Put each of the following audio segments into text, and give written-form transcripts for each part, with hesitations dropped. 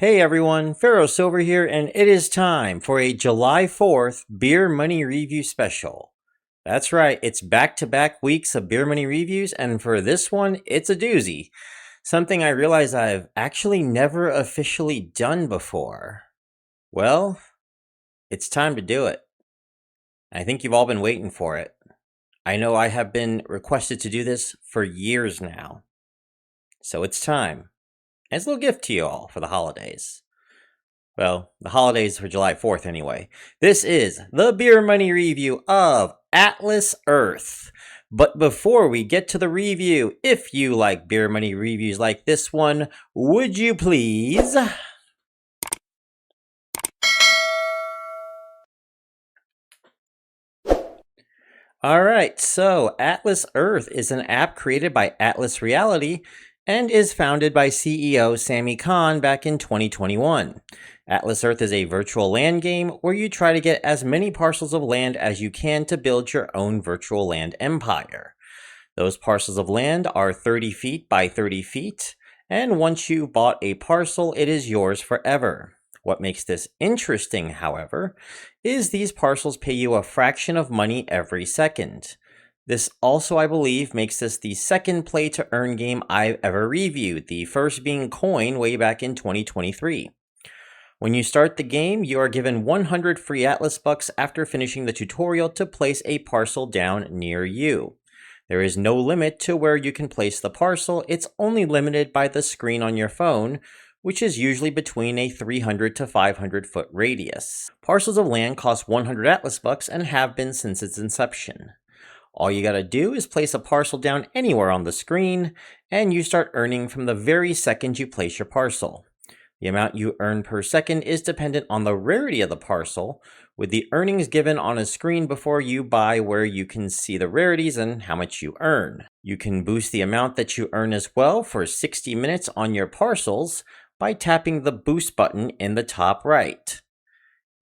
Hey everyone, Pharaoh Silver here, and it is time for a July 4th Beer Money Review special. That's right, it's back-to-back weeks of Beer Money Reviews, and for this one, it's a doozy. Something I realize I've actually never officially done before. Well, it's time to do it. I think you've all been waiting for it. I know I have been requested to do this for years now. So it's time. As a little gift to you all for the holidays. Well, the holidays for July 4th anyway. This is the Beer Money review of Atlas Earth. But before we get to the review, if you like Beer Money reviews like this one, would you please... Alright, so Atlas Earth is an app created by Atlas Reality and is founded by CEO Sammy Khan back in 2021. Atlas Earth is a virtual land game where you try to get as many parcels of land as you can to build your own virtual land empire. Those parcels of land are 30 feet by 30 feet, and once you've bought a parcel, it is yours forever. What makes this interesting, however, is these parcels pay you a fraction of money every second. This also, I believe, makes this the second play-to-earn game I've ever reviewed, the first being Coin way back in 2023. When you start the game, you are given 100 free Atlas bucks after finishing the tutorial to place a parcel down near you. There is no limit to where you can place the parcel, it's only limited by the screen on your phone, which is usually between a 300 to 500 foot radius. Parcels of land cost 100 Atlas bucks and have been since its inception. All you gotta do is place a parcel down anywhere on the screen, and you start earning from the very second you place your parcel. The amount you earn per second is dependent on the rarity of the parcel, with the earnings given on a screen before you buy where you can see the rarities and how much you earn. You can boost the amount that you earn as well for 60 minutes on your parcels by tapping the boost button in the top right.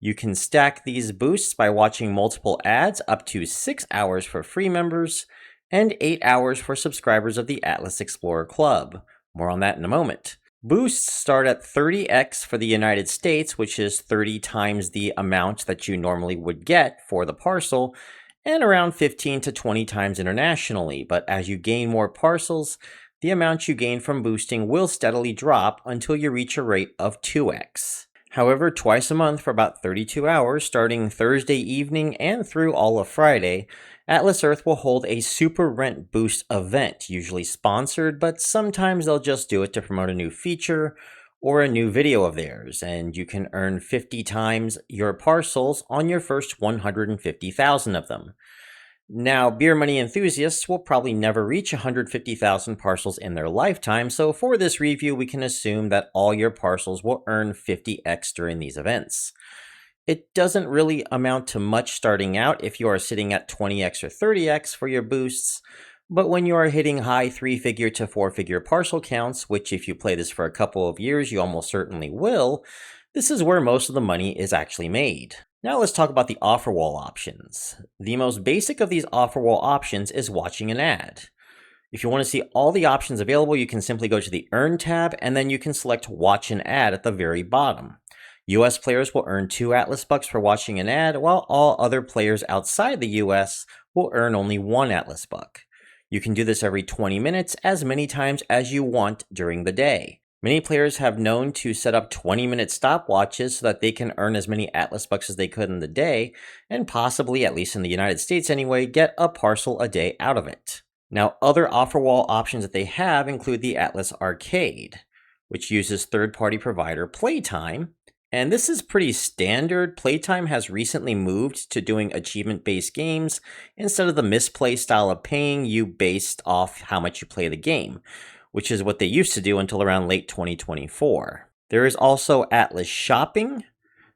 You can stack these boosts by watching multiple ads up to 6 hours for free members and 8 hours for subscribers of the Atlas Explorer Club. More on that in a moment. Boosts start at 30x for the United States, which is 30 times the amount that you normally would get for the parcel, and around 15 to 20 times internationally. But as you gain more parcels, the amount you gain from boosting will steadily drop until you reach a rate of 2x. However, twice a month for about 32 hours, starting Thursday evening and through all of Friday, Atlas Earth will hold a Super Rent Boost event, usually sponsored, but sometimes they'll just do it to promote a new feature or a new video of theirs, and you can earn 50 times your parcels on your first 150,000 of them. Now, beer money enthusiasts will probably never reach 150,000 parcels in their lifetime, so for this review, we can assume that all your parcels will earn 50x during these events. It doesn't really amount to much starting out if you are sitting at 20x or 30x for your boosts, but when you are hitting high 3-figure to 4-figure parcel counts, which if you play this for a couple of years, you almost certainly will, this is where most of the money is actually made. Now let's talk about the offer wall options. The most basic of these offer wall options is watching an ad. If you want to see all the options available, you can simply go to the Earn tab, and then you can select Watch an Ad at the very bottom. US players will earn 2 Atlas bucks for watching an ad, while all other players outside the US will earn only 1 Atlas buck. You can do this every 20 minutes, as many times as you want during the day. Many players have known to set up 20-minute stopwatches so that they can earn as many Atlas bucks as they could in the day, and possibly, at least in the United States anyway, get a parcel a day out of it. Now, other offer wall options that they have include the Atlas Arcade, which uses third-party provider Playtime, and this is pretty standard. Playtime has recently moved to doing achievement-based games instead of the misplay style of paying you based off how much you play the game, which is what they used to do until around late 2024. There is also Atlas Shopping,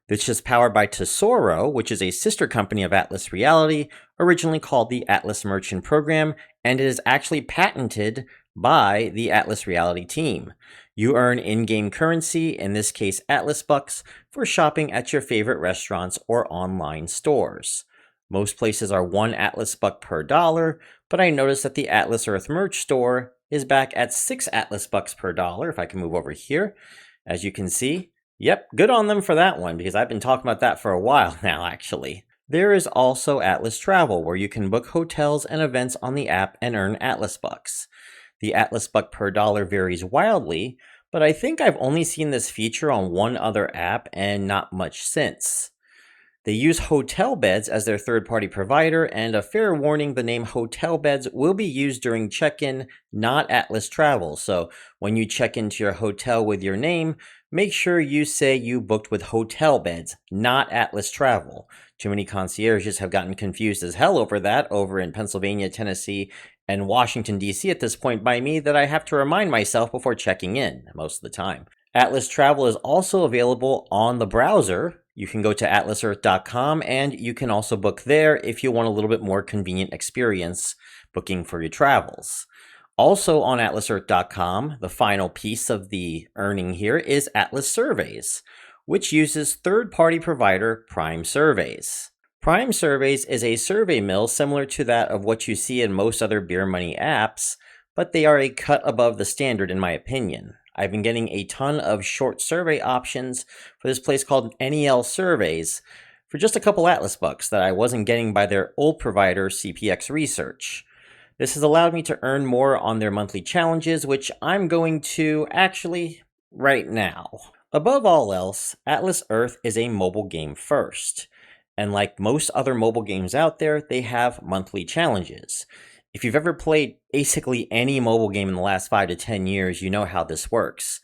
which is powered by Tesoro, which is a sister company of Atlas Reality, originally called the Atlas Merchant Program, and it is actually patented by the Atlas Reality team. You earn in-game currency, in this case Atlas bucks, for shopping at your favorite restaurants or online stores. Most places are 1 Atlas buck per dollar, but I noticed that the Atlas Earth merch store is back at 6 Atlas bucks per dollar, if I can move over here. As you can see, Yep, good on them for that one because I've been talking about that for a while now, actually. There is also Atlas Travel, where you can book hotels and events on the app and earn Atlas Bucks. The Atlas Buck per dollar varies wildly, but I think I've only seen this feature on one other app and not much since. They use hotel beds as their third party provider, and a fair warning, the name hotel beds will be used during check in, not Atlas Travel. So when you check into your hotel with your name, make sure you say you booked with hotel beds, not Atlas Travel. Too many concierges have gotten confused as hell over that over in Pennsylvania, Tennessee, and Washington, D.C. at this point by me that I have to remind myself before checking in most of the time. Atlas Travel is also available on the browser. You can go to atlasearth.com and you can also book there if you want a little bit more convenient experience booking for your travels. Also on atlasearth.com, the final piece of the earning here is Atlas Surveys, which uses third-party provider Prime Surveys. Prime Surveys is a survey mill similar to that of what you see in most other beer money apps, but they are a cut above the standard in my opinion. I've been getting a ton of short survey options for this place called NEL Surveys for just a couple Atlas bucks that I wasn't getting by their old provider, CPX Research. This has allowed me to earn more on their monthly challenges, which I'm going to actually right now. Above all else, Atlas Earth is a mobile game first. And like most other mobile games out there, they have monthly challenges. If you've ever played basically any mobile game in the last 5 to 10 years, you know how this works.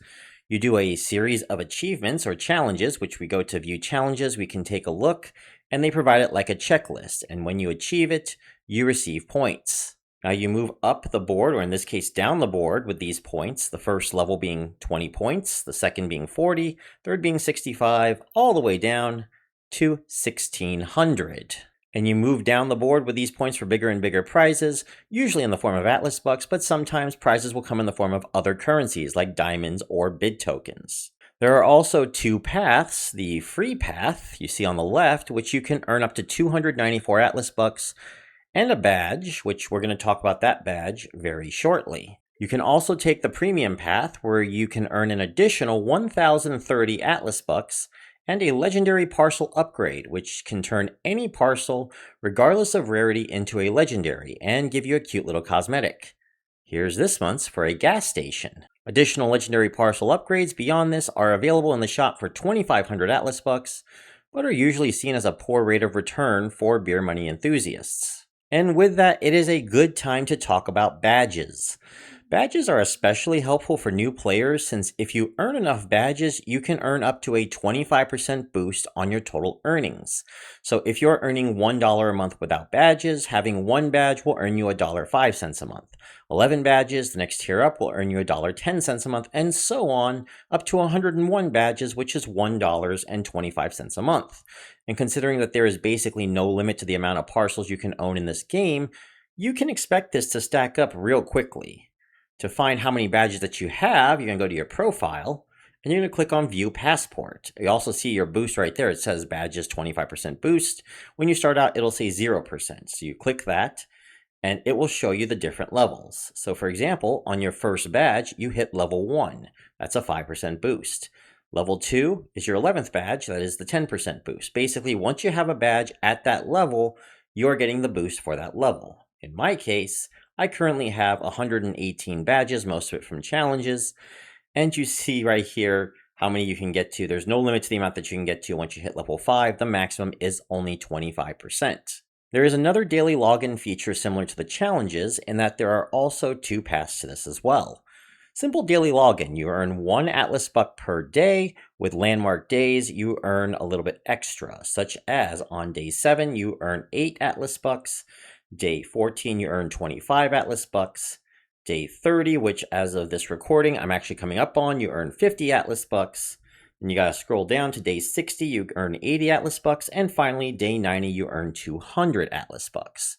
You do a series of achievements or challenges, which we go to view challenges, we can take a look, and they provide it like a checklist. And when you achieve it, you receive points. Now you move up the board, or in this case down the board with these points, the first level being 20 points, the second being 40, third being 65, all the way down to 1600. And you move down the board with these points for bigger and bigger prizes, usually in the form of Atlas Bucks, but sometimes prizes will come in the form of other currencies like diamonds or bid tokens. There are also two paths. The free path you see on the left, which you can earn up to 294 Atlas Bucks, and a badge, which we're going to talk about that badge very shortly. You can also take the premium path, where you can earn an additional 1,030 Atlas Bucks and a legendary parcel upgrade, which can turn any parcel, regardless of rarity, into a legendary and give you a cute little cosmetic. Here's this month's for a gas station. Additional legendary parcel upgrades beyond this are available in the shop for 2,500 Atlas Bucks, but are usually seen as a poor rate of return for beer money enthusiasts. And with that, it is a good time to talk about badges. Badges are especially helpful for new players, since if you earn enough badges, you can earn up to a 25% boost on your total earnings. So if you're earning $1 a month without badges, having one badge will earn you $1.05 a month. 11 badges, the next tier up, will earn you $1.10 a month, and so on, up to 101 badges, which is $1.25 a month. And considering that there is basically no limit to the amount of parcels you can own in this game, you can expect this to stack up real quickly. To find how many badges that you have, you're going to go to your profile, and you're going to click on View Passport. You also see your boost right there. It says badges 25% boost. When you start out, it'll say 0%. So you click that, and it will show you the different levels. So for example, on your first badge, you hit level 1. That's a 5% boost. Level 2 is your 11th badge. That is the 10% boost. Basically, once you have a badge at that level, you're getting the boost for that level. In my case, I currently have 118 badges, most of it from challenges, and you see right here how many you can get to. There's no limit to the amount that you can get to once you hit level 5. The maximum is only 25%. There is another daily login feature similar to the challenges in that there are also two paths to this as well. Simple daily login. You earn 1 Atlas Buck per day. With landmark days, you earn a little bit extra, such as on day 7, you earn 8 Atlas Bucks. Day 14, you earn 25 Atlas Bucks. Day 30, which as of this recording, I'm actually coming up on, you earn 50 Atlas Bucks. Then you gotta scroll down to day 60, you earn 80 Atlas Bucks. And finally, day 90, you earn 200 Atlas Bucks.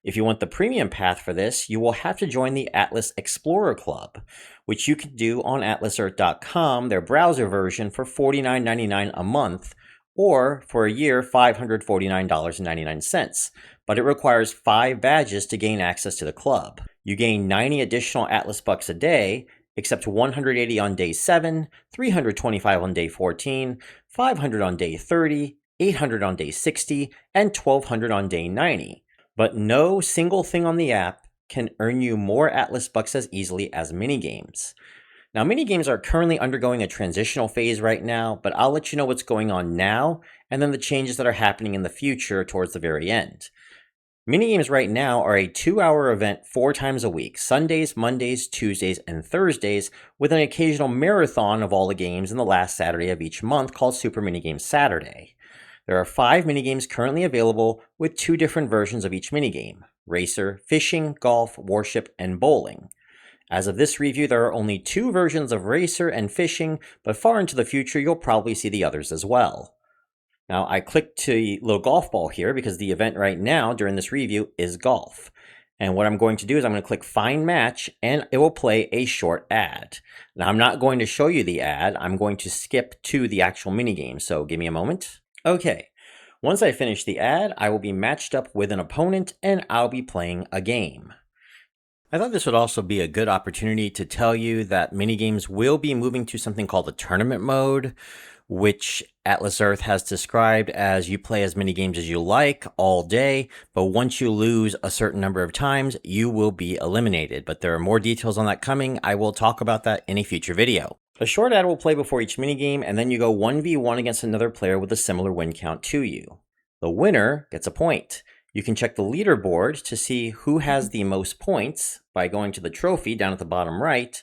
If you want the premium path for this, you will have to join the Atlas Explorer Club, which you can do on atlasearth.com, their browser version, for $49.99 a month, or for a year, $549.99. But it requires 5 badges to gain access to the club. You gain 90 additional Atlas Bucks a day, except 180 on day 7, 325 on day 14, 500 on day 30, 800 on day 60, and 1200 on day 90. But no single thing on the app can earn you more Atlas bucks as easily as minigames. Now, minigames are currently undergoing a transitional phase right now, but I'll let you know what's going on now and then the changes that are happening in the future towards the very end. Minigames right now are a 2-hour event 4 times a week, Sundays, Mondays, Tuesdays, and Thursdays, with an occasional marathon of all the games in the last Saturday of each month called Super Minigame Saturday. There are 5 minigames currently available with 2 different versions of each minigame: Racer, Fishing, Golf, Warship, and Bowling. As of this review, there are only 2 versions of Racer and Fishing, but far into the future you'll probably see the others as well. Now, I clicked to a little golf ball here because the event right now during this review is golf. And what I'm going to do is I'm going to click Find Match, and it will play a short ad. Now, I'm not going to show you the ad. I'm going to skip to the actual minigame, so give me a moment. Okay, once I finish the ad, I will be matched up with an opponent, and I'll be playing a game. I thought this would also be a good opportunity to tell you that minigames will be moving to something called the tournament mode, which Atlas Earth has described as you play as many games as you like all day, but once you lose a certain number of times, you will be eliminated. But there are more details on that coming. I will talk about that in a future video. A short ad will play before each minigame, and then you go 1v1 against another player with a similar win count to you. The winner gets a point. You can check the leaderboard to see who has the most points by going to the trophy down at the bottom right.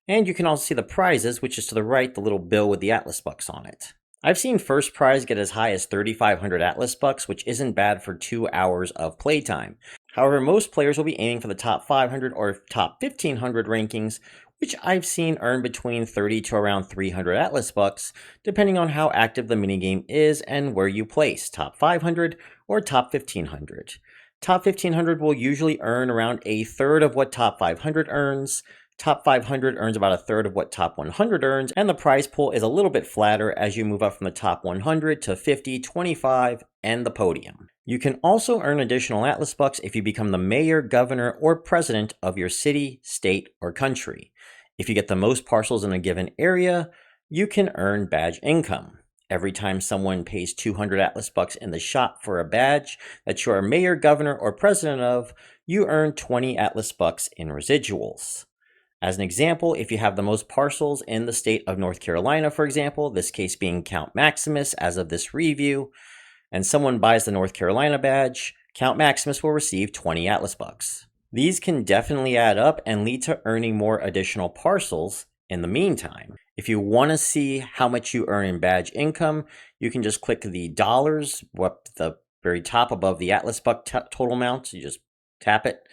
And you can also see the prizes, which is to the right, the little bill with the Atlas bucks on it. I've seen first prize get as high as 3,500 Atlas bucks, which isn't bad for 2 hours of playtime. However, most players will be aiming for the top 500 or top 1,500 rankings, which I've seen earn between 30 to around 300 Atlas bucks, depending on how active the minigame is and where you place, top 500 or top 1,500. Top 1,500 will usually earn around a third of what top 500 earns. Top 500 earns about a third of what top 100 earns, and the prize pool is a little bit flatter as you move up from the top 100 to 50, 25, and the podium. You can also earn additional Atlas bucks if you become the mayor, governor, or president of your city, state, or country. If you get the most parcels in a given area, you can earn badge income. Every time someone pays 200 Atlas bucks in the shop for a badge that you are mayor, governor, or president of, you earn 20 Atlas bucks in residuals. As an example, if you have the most parcels in the state of North Carolina, for example, this case being Count Maximus as of this review, and someone buys the North Carolina badge, Count Maximus will receive 20 Atlas bucks. These can definitely add up and lead to earning more additional parcels in the meantime. If you want to see how much you earn in badge income, you can just click the dollars, what the very top above the Atlas buck total amount. You just tap it.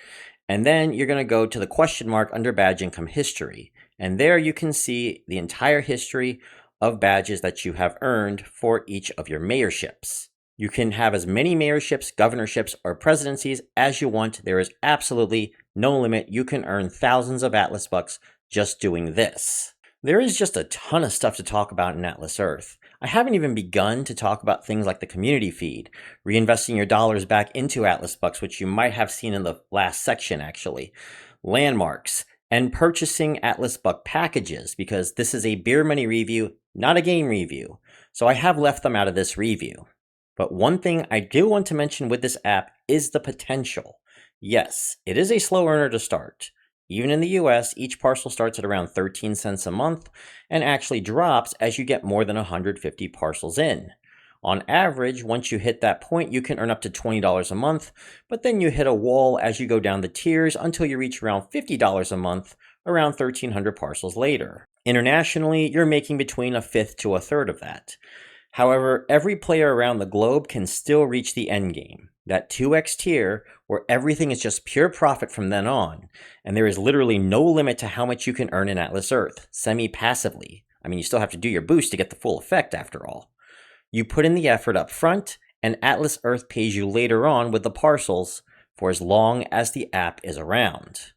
And then you're going to go to the question mark under badge income history. And there you can see the entire history of badges that you have earned for each of your mayorships. You can have as many mayorships, governorships, or presidencies as you want. There is absolutely no limit. You can earn thousands of Atlas bucks just doing this. There is just a ton of stuff to talk about in Atlas Earth. I haven't even begun to talk about things like the community feed, reinvesting your dollars back into Atlas bucks, which you might have seen in the last section actually, landmarks, and purchasing Atlas buck packages, because this is a beer money review, not a game review. So I have left them out of this review. But one thing I do want to mention with this app is the potential. Yes, it is a slow earner to start. Even in the US, each parcel starts at around 13 cents a month and actually drops as you get more than 150 parcels in. On average, once you hit that point, you can earn up to $20 a month, but then you hit a wall as you go down the tiers until you reach around $50 a month, around 1,300 parcels later. Internationally, you're making between a fifth to a third of that. However, every player around the globe can still reach the end game, that 2x tier where everything is just pure profit from then on, and there is literally no limit to how much you can earn in Atlas Earth, semi-passively. I mean, you still have to do your boost to get the full effect after all. You put in the effort up front, and Atlas Earth pays you later on with the parcels for as long as the app is around.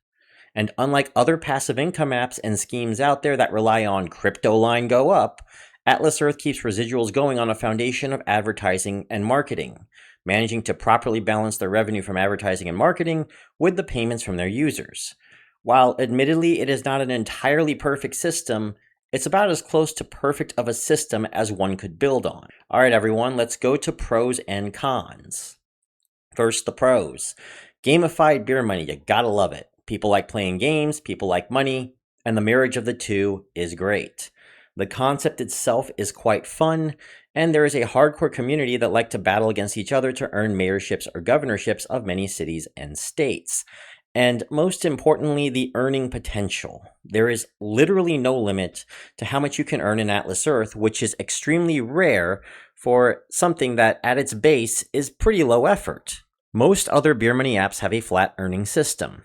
And unlike other passive income apps and schemes out there that rely on crypto line go up, Atlas Earth keeps residuals going on a foundation of advertising and marketing, managing to properly balance their revenue from advertising and marketing with the payments from their users. While admittedly it is not an entirely perfect system, it's about as close to perfect of a system as one could build on. All right, everyone, let's go to pros and cons. First, the pros. Gamified beer money, you gotta love it. People like playing games, people like money, and the marriage of the two is great. The concept itself is quite fun, and there is a hardcore community that like to battle against each other to earn mayorships or governorships of many cities and states. And most importantly, the earning potential. There is literally no limit to how much you can earn in Atlas Earth, which is extremely rare for something that at its base is pretty low effort. Most other beer money apps have a flat earning system.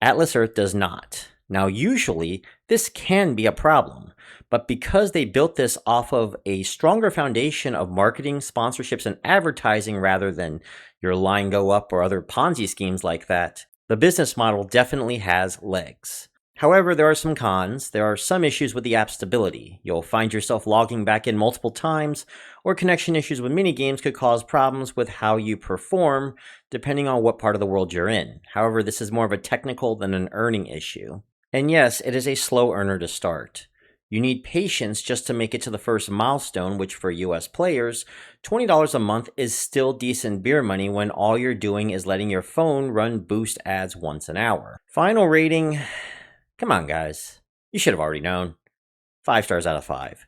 Atlas Earth does not. Now, usually, this can be a problem, but because they built this off of a stronger foundation of marketing, sponsorships, and advertising rather than your line go up or other Ponzi schemes like that, the business model definitely has legs. However, there are some cons. There are some issues with the app stability. You'll find yourself logging back in multiple times, or connection issues with minigames could cause problems with how you perform, depending on what part of the world you're in. However, this is more of a technical than an earning issue. And yes, it is a slow earner to start. You need patience just to make it to the first milestone, which for US players, $20 a month is still decent beer money when all you're doing is letting your phone run boost ads once an hour. Final rating, come on guys, you should have already known. 5 stars out of 5.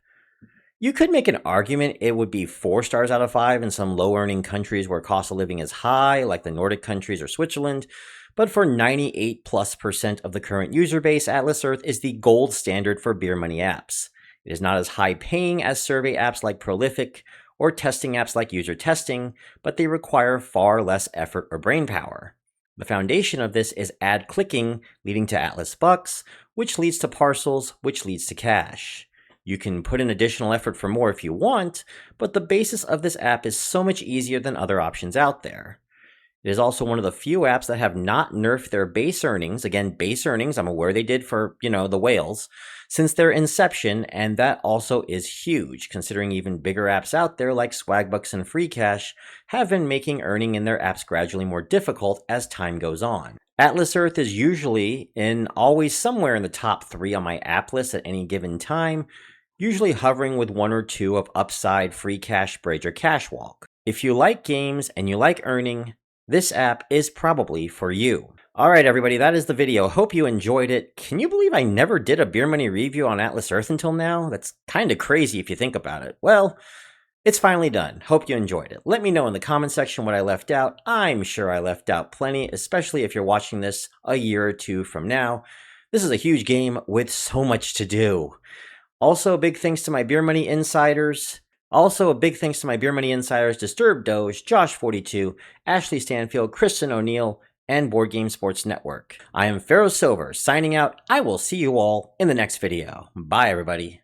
You could make an argument it would be 4 stars out of 5 in some low-earning countries where cost of living is high, like the Nordic countries or Switzerland, but for 98+% of the current user base, Atlas Earth is the gold standard for beer money apps. It is not as high-paying as survey apps like Prolific or testing apps like User Testing, but they require far less effort or brainpower. The foundation of this is ad clicking, leading to Atlas Bucks, which leads to parcels, which leads to cash. You can put in additional effort for more if you want, but the basis of this app is so much easier than other options out there. It is also one of the few apps that have not nerfed their base earnings, again, base earnings, I'm aware they did for, the whales, since their inception, and that also is huge, considering even bigger apps out there like Swagbucks and Free Cash have been making earning in their apps gradually more difficult as time goes on. Atlas Earth is usually always somewhere in the top 3 on my app list at any given time, usually hovering with 1 or 2 of Upside, Free Cash, Bridge, or Cashwalk. If you like games and you like earning, this app is probably for you. Alright everybody, that is the video. Hope you enjoyed it. Can you believe I never did a beer money review on Atlas Earth until now? That's kinda crazy if you think about it. Well, it's finally done. Hope you enjoyed it. Let me know in the comment section what I left out. I'm sure I left out plenty, especially if you're watching this a year or 2 from now. This is a huge game with so much to do. Also, big thanks to my beer money insiders. Disturbed Doge, Josh42, Ashley Stanfield, Kristen O'Neill, and Board Game Sports Network. I am Pharaoh Silver, signing out. I will see you all in the next video. Bye, everybody.